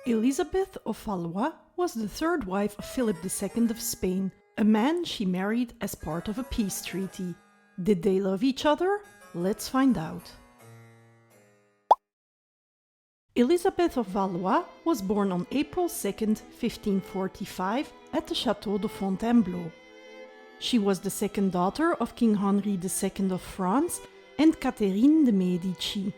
Elisabeth of Valois was the third wife of Philip II of Spain, a man she married as part of a peace treaty. Did they love each other? Let's find out. Elisabeth of Valois was born on April 2, 1545, at the Château de Fontainebleau. She was the second daughter of King Henri II of France and Catherine de' Medici.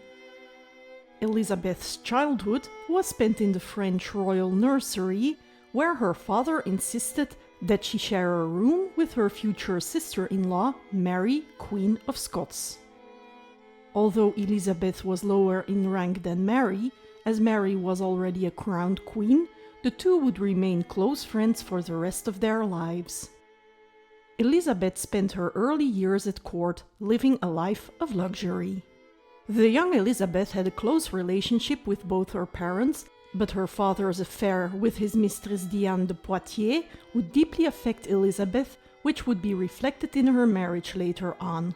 Elisabeth's childhood was spent in the French royal nursery, where her father insisted that she share a room with her future sister-in-law, Mary, Queen of Scots. Although Elisabeth was lower in rank than Mary, as Mary was already a crowned queen, the two would remain close friends for the rest of their lives. Elisabeth spent her early years at court, living a life of luxury. The young Elisabeth had a close relationship with both her parents, but her father's affair with his mistress Diane de Poitiers would deeply affect Elisabeth, which would be reflected in her marriage later on.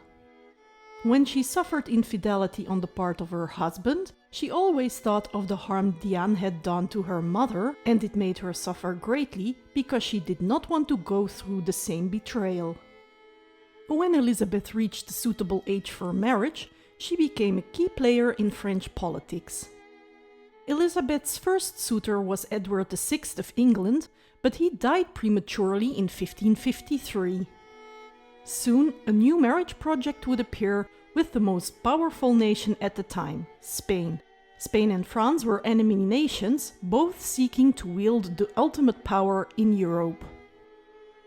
When she suffered infidelity on the part of her husband, she always thought of the harm Diane had done to her mother, and it made her suffer greatly because she did not want to go through the same betrayal. When Elisabeth reached the suitable age for marriage, she became a key player in French politics. Elisabeth's first suitor was Edward VI of England, but he died prematurely in 1553. Soon, a new marriage project would appear with the most powerful nation at the time, Spain. Spain and France were enemy nations, both seeking to wield the ultimate power in Europe.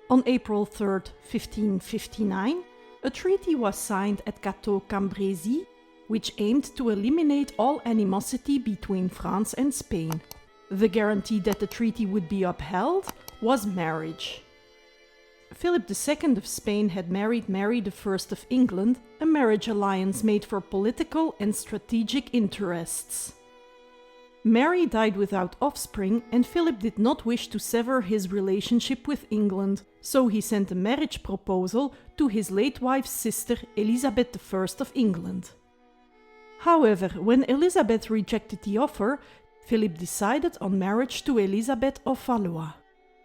On April 3, 1559, a treaty was signed at Cateau-Cambresis, which aimed to eliminate all animosity between France and Spain. The guarantee that the treaty would be upheld was marriage. Philip II of Spain had married Mary I of England, a marriage alliance made for political and strategic interests. Mary died without offspring, and Philip did not wish to sever his relationship with England, so he sent a marriage proposal to his late wife's sister, Elisabeth I of England. However, when Elisabeth rejected the offer, Philip decided on marriage to Elisabeth of Valois.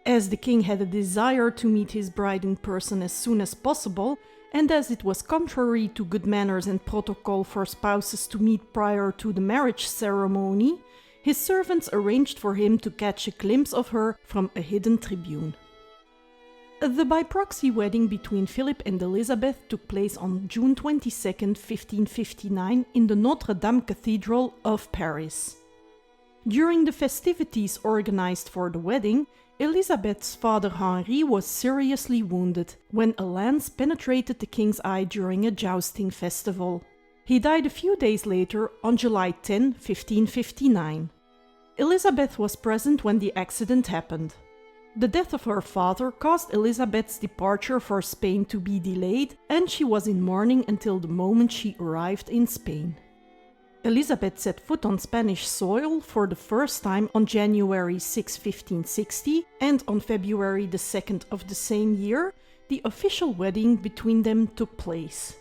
As the king had a desire to meet his bride in person as soon as possible, and as it was contrary to good manners and protocol for spouses to meet prior to the marriage ceremony, his servants arranged for him to catch a glimpse of her from a hidden tribune. The by-proxy wedding between Philip and Elisabeth took place on June 22, 1559, in the Notre Dame Cathedral of Paris. During the festivities organized for the wedding, Elisabeth's father Henri was seriously wounded when a lance penetrated the king's eye during a jousting festival. He died a few days later, on July 10, 1559. Elisabeth was present when the accident happened. The death of her father caused Elisabeth's departure for Spain to be delayed, and she was in mourning until the moment she arrived in Spain. Elisabeth set foot on Spanish soil for the first time on January 6, 1560, and on February 2nd of the same year, the official wedding between them took place.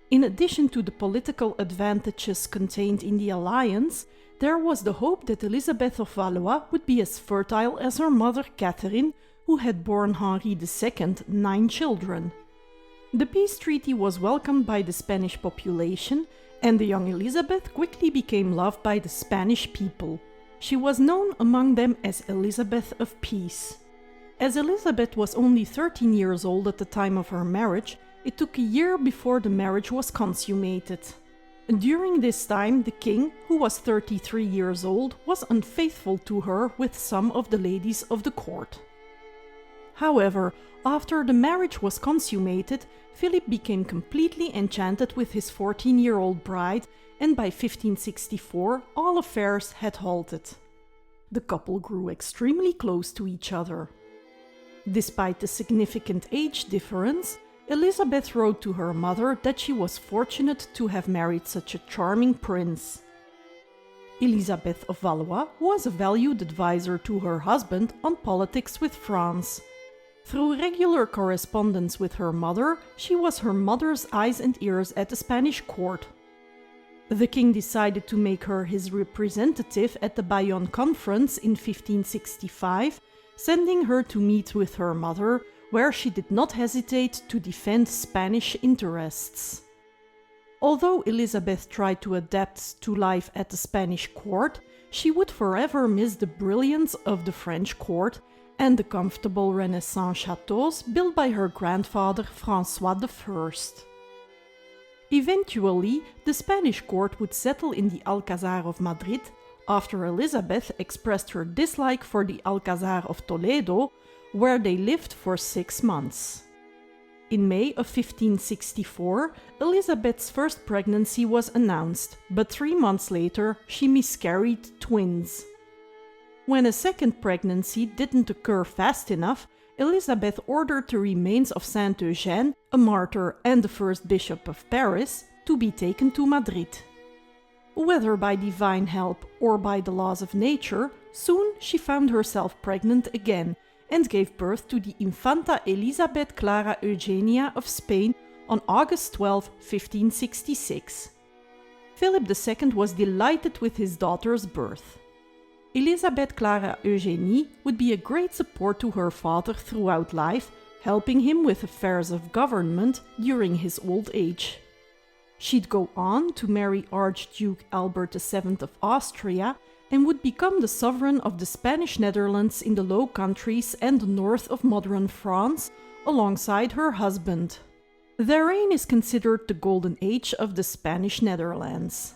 In addition to the political advantages contained in the alliance, there was the hope that Elisabeth of Valois would be as fertile as her mother Catherine, who had borne Henri II 9 children. The peace treaty was welcomed by the Spanish population, and the young Elisabeth quickly became loved by the Spanish people. She was known among them as Elisabeth of Peace. As Elisabeth was only 13 years old at the time of her marriage, it took a year before the marriage was consummated. During this time, the king, who was 33 years old, was unfaithful to her with some of the ladies of the court. However, after the marriage was consummated, Philip became completely enchanted with his 14-year-old bride, and by 1564 all affairs had halted. The couple grew extremely close to each other. Despite the significant age difference, Elisabeth wrote to her mother that she was fortunate to have married such a charming prince. Elisabeth of Valois was a valued advisor to her husband on politics with France. Through regular correspondence with her mother, she was her mother's eyes and ears at the Spanish court. The king decided to make her his representative at the Bayonne Conference in 1565, sending her to meet with her mother, where she did not hesitate to defend Spanish interests. Although Elisabeth tried to adapt to life at the Spanish court, she would forever miss the brilliance of the French court and the comfortable Renaissance chateaux built by her grandfather François I. Eventually, the Spanish court would settle in the Alcazar of Madrid after Elisabeth expressed her dislike for the Alcazar of Toledo, where they lived for 6 months. In May of 1564, Elisabeth's first pregnancy was announced, but 3 months later she miscarried twins. When a second pregnancy didn't occur fast enough, Elisabeth ordered the remains of Saint Eugène, a martyr and the first bishop of Paris, to be taken to Madrid. Whether by divine help or by the laws of nature, soon she found herself pregnant again and gave birth to the Infanta Elisabeth Clara Eugenia of Spain on August 12, 1566. Philip II was delighted with his daughter's birth. Elisabeth Clara Eugenie would be a great support to her father throughout life, helping him with affairs of government during his old age. She'd go on to marry Archduke Albert VII of Austria and would become the sovereign of the Spanish Netherlands in the Low Countries and the north of modern France, alongside her husband. Their reign is considered the golden age of the Spanish Netherlands.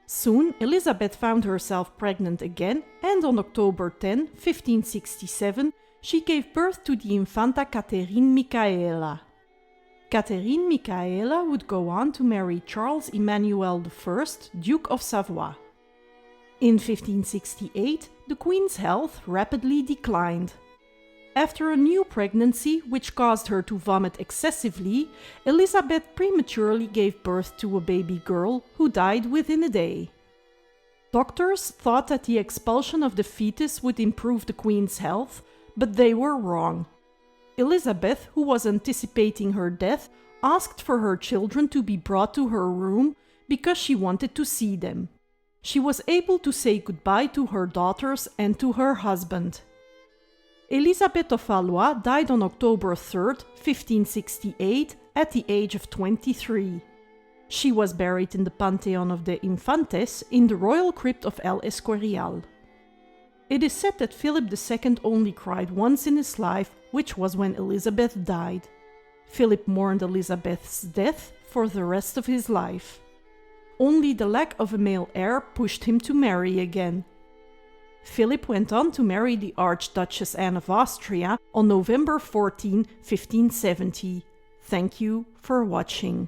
Soon, Elisabeth found herself pregnant again, and on October 10, 1567, she gave birth to the Infanta Catherine Michaela. Catherine Michaela would go on to marry Charles Emmanuel I, Duke of Savoy. In 1568, the Queen's health rapidly declined. After a new pregnancy, which caused her to vomit excessively, Elisabeth prematurely gave birth to a baby girl who died within a day. Doctors thought that the expulsion of the fetus would improve the Queen's health, but they were wrong. Elisabeth, who was anticipating her death, asked for her children to be brought to her room because she wanted to see them. She was able to say goodbye to her daughters and to her husband. Elisabeth of Valois died on October 3, 1568, at the age of 23. She was buried in the Pantheon of the Infantes in the royal crypt of El Escorial. It is said that Philip II only cried once in his life, which was when Elisabeth died. Philip mourned Elisabeth's death for the rest of his life. Only the lack of a male heir pushed him to marry again. Philip went on to marry the Archduchess Anne of Austria on November 14, 1570. Thank you for watching.